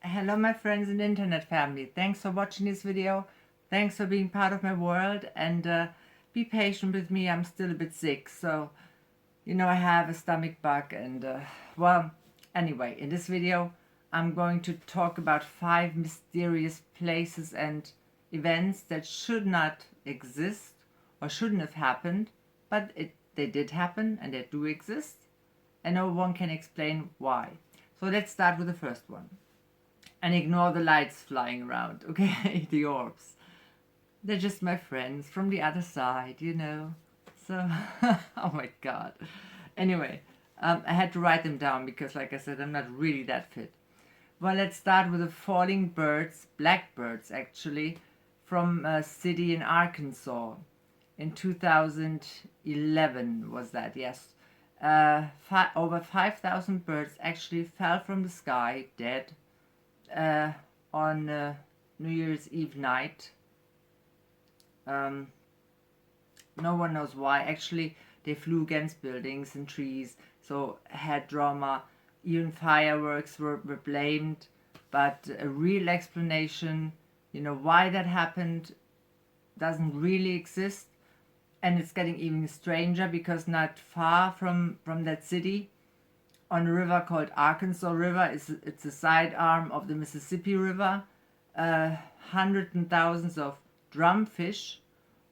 Hello my friends and internet family. Thanks for watching this video. Thanks for being part of my world, and be patient with me. I'm still a bit sick, so I have a stomach bug, and well, anyway, in this video I'm going to talk about 5 mysterious places and events that should not exist or shouldn't have happened, but they did happen and they do exist, and no one can explain why. So let's start with the first one. And ignore the lights flying around, okay? The orbs. They're just my friends from the other side. So, oh my god. Anyway, I had to write them down because, like I said, I'm not really that fit. Well, let's start with the falling birds, blackbirds actually, from a city in Arkansas. In 2011 was that, yes. Over 5,000 birds actually fell from the sky, dead, on New Year's Eve night. No one knows why. Actually, they flew against buildings and trees, so had drama. Even fireworks were blamed, but a real explanation, why that happened doesn't really exist. And it's getting even stranger because not far from that city, on a river called Arkansas River. It's a side arm of the Mississippi River. Hundreds and thousands of drumfish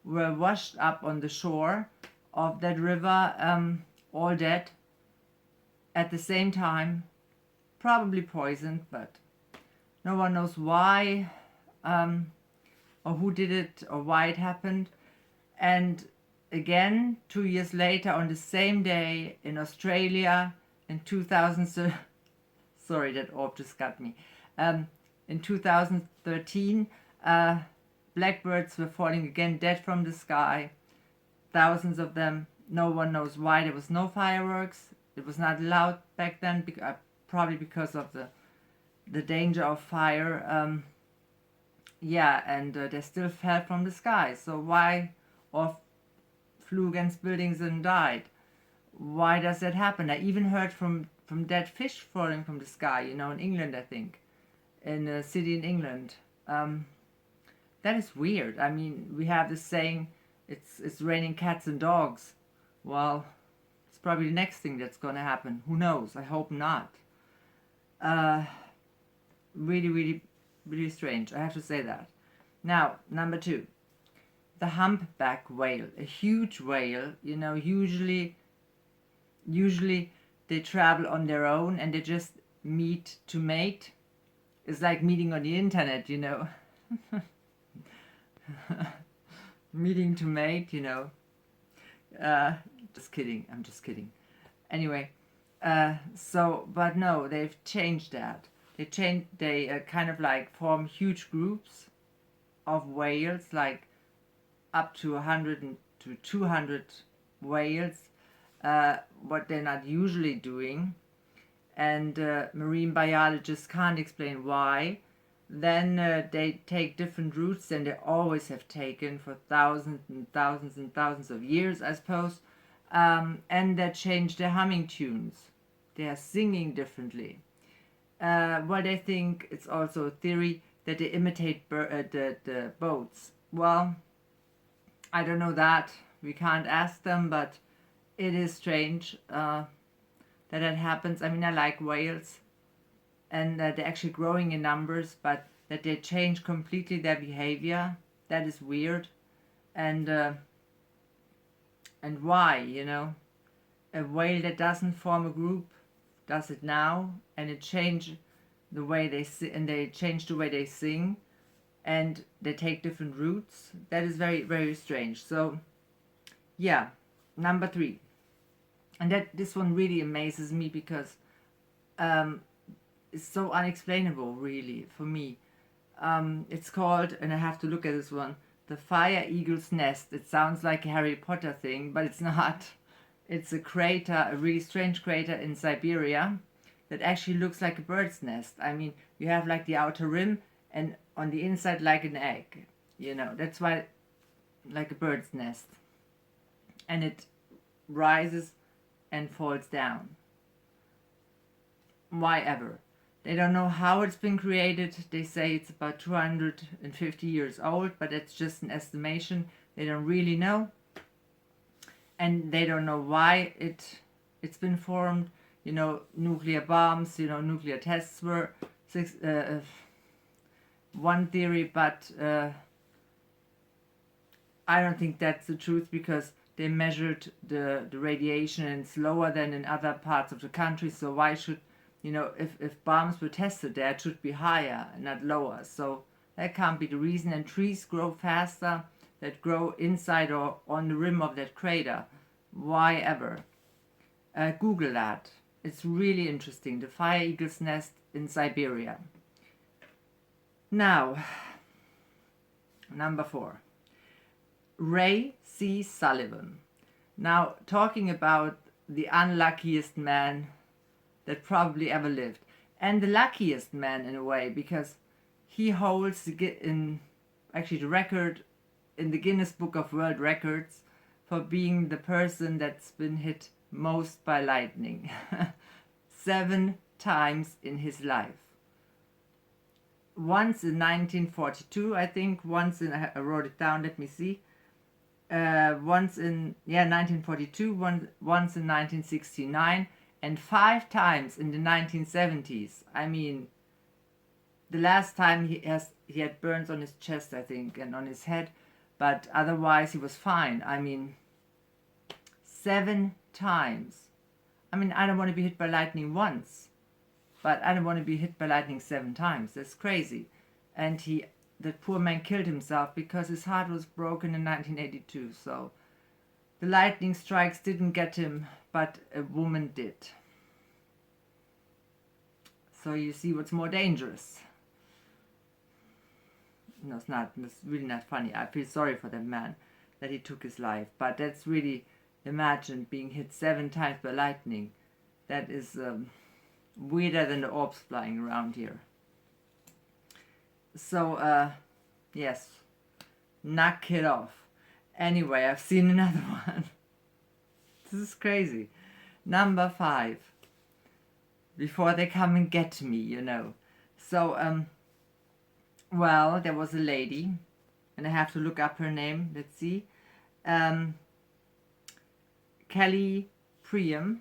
were washed up on the shore of that river, all dead at the same time, probably poisoned, but no one knows why, or who did it, or why it happened. And again, 2 years later, on the same day in Australia, in 2000, sorry, that orb just got me. In 2013, blackbirds were falling again, dead from the sky. Thousands of them. No one knows why. There was no fireworks. It was not allowed back then, probably because of the danger of fire. And they still fell from the sky. So why, or flew against buildings and died? Why does that happen? I even heard from dead fish falling from the sky, in England, I think, in a city in England. That is weird. I mean, we have this saying, it's raining cats and dogs. Well, it's probably the next thing that's going to happen. Who knows? I hope not. Really, really, really strange. I have to say that. Now, number 2. The humpback whale. A huge whale, usually they travel on their own and they just meet to mate. It's like meeting on the internet, meeting to mate, just kidding, I'm just kidding. Anyway, but no, they've changed that. They kind of like form huge groups of whales, like up to 100 to 200 whales, what they're not usually doing, and marine biologists can't explain why. Then they take different routes than they always have taken for thousands and thousands and thousands of years, I suppose, and they change their humming tunes. They are singing differently. They think it's also a theory that they imitate the boats. Well, I don't know that. We can't ask them, but it is strange that happens. I mean, I like whales, and they're actually growing in numbers, but that they change completely their behavior, that is weird. And why, a whale that doesn't form a group does it now, and it change the way they change the way they sing, and they take different routes. That is very, very strange. So yeah, number 3. And this one really amazes me because it's so unexplainable, really, for me. It's called, and I have to look at this one, the Fire Eagle's Nest. It sounds like a Harry Potter thing, but it's not. It's a crater, a really strange crater in Siberia that actually looks like a bird's nest. I mean, you have like the outer rim, and on the inside like an egg. That's why, like a bird's nest. And it rises and falls down. Why ever? They don't know how it's been created. They say it's about 250 years old, but it's just an estimation. They don't really know. And they don't know why it's been formed. You know, nuclear bombs, you know, nuclear tests were one theory, but I don't think that's the truth, because they measured the radiation and it's lower than in other parts of the country. So why should, you know, if bombs were tested there, it should be higher and not lower. So that can't be the reason. And trees grow faster that grow inside or on the rim of that crater. Why ever? Google that. It's really interesting. The fire eagle's nest in Siberia. Now, number 4. Ray C. Sullivan. Now, talking about the unluckiest man that probably ever lived. And the luckiest man in a way, because he holds the record in the Guinness Book of World Records for being the person that's been hit most by lightning. 7 times in his life. Once in 1942, I think. Once in, I wrote it down, let me see. Once in 1942, once in 1969, and 5 times in the 1970s. I mean, the last time he had burns on his chest, I think, and on his head, but otherwise he was fine. I mean, 7 times. I mean, I don't want to be hit by lightning once, but I don't want to be hit by lightning 7 times. That's crazy. And that poor man killed himself because his heart was broken in 1982. So the lightning strikes didn't get him, but a woman did. So you see what's more dangerous. No, it's not. It's really not funny. I feel sorry for that man that he took his life. But that's really, imagine being hit 7 times by lightning. That is weirder than the orbs flying around here. So, yes, knock it off. Anyway, I've seen another one. This is crazy. Number 5. Before they come and get me, you know. So, well, there was a lady, and I have to look up her name. Let's see. Kelly Priam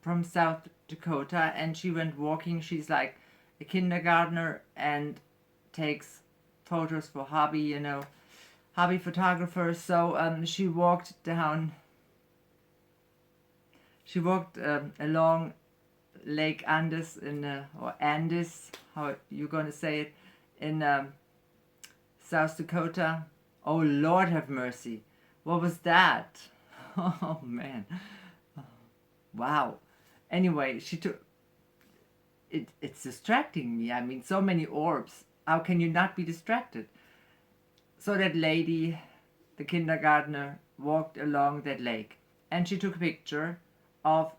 from South Dakota, and she went walking. She's like a kindergartner and takes photos for hobby, you know, hobby photographer. So she walked along Lake Andes or Andes, how you gonna say it, in South Dakota. Oh Lord have mercy, what was that? Oh man, wow. Anyway, she took it. It's distracting me. I mean, so many orbs. How can you not be distracted? So that lady, the kindergartner, walked along that lake, and she took a picture of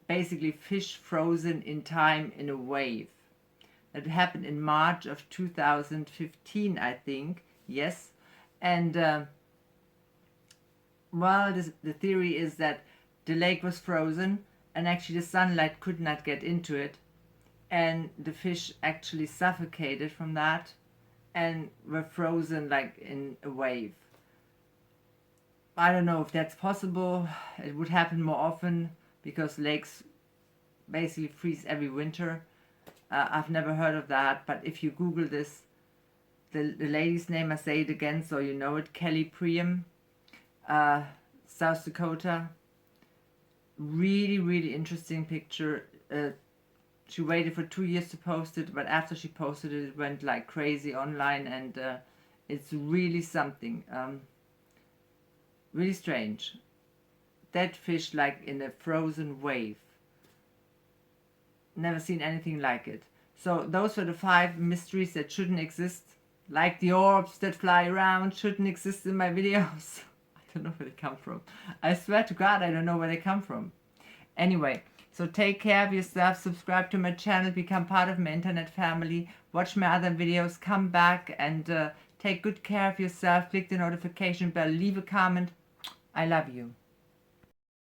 basically fish frozen in time in a wave. That happened in March of 2015, I think. Yes. And well, the theory is that the lake was frozen, and actually the sunlight could not get into it, and the fish actually suffocated from that and were frozen like in a wave. I don't know if that's possible. It would happen more often because lakes basically freeze every winter. I've never heard of that, but if you Google this, the lady's name, I say it again so you know it, Kelly Priam, South Dakota. Really, really interesting picture. She waited for 2 years to post it, but after she posted it, it went like crazy online, and it's really something. Really strange. Dead fish like in a frozen wave. Never seen anything like it. So those were the 5 mysteries that shouldn't exist. Like the orbs that fly around shouldn't exist in my videos. I don't know where they come from. I swear to God, I don't know where they come from. Anyway, so take care of yourself, subscribe to my channel, become part of my internet family, watch my other videos, come back and take good care of yourself, click the notification bell, leave a comment. I love you.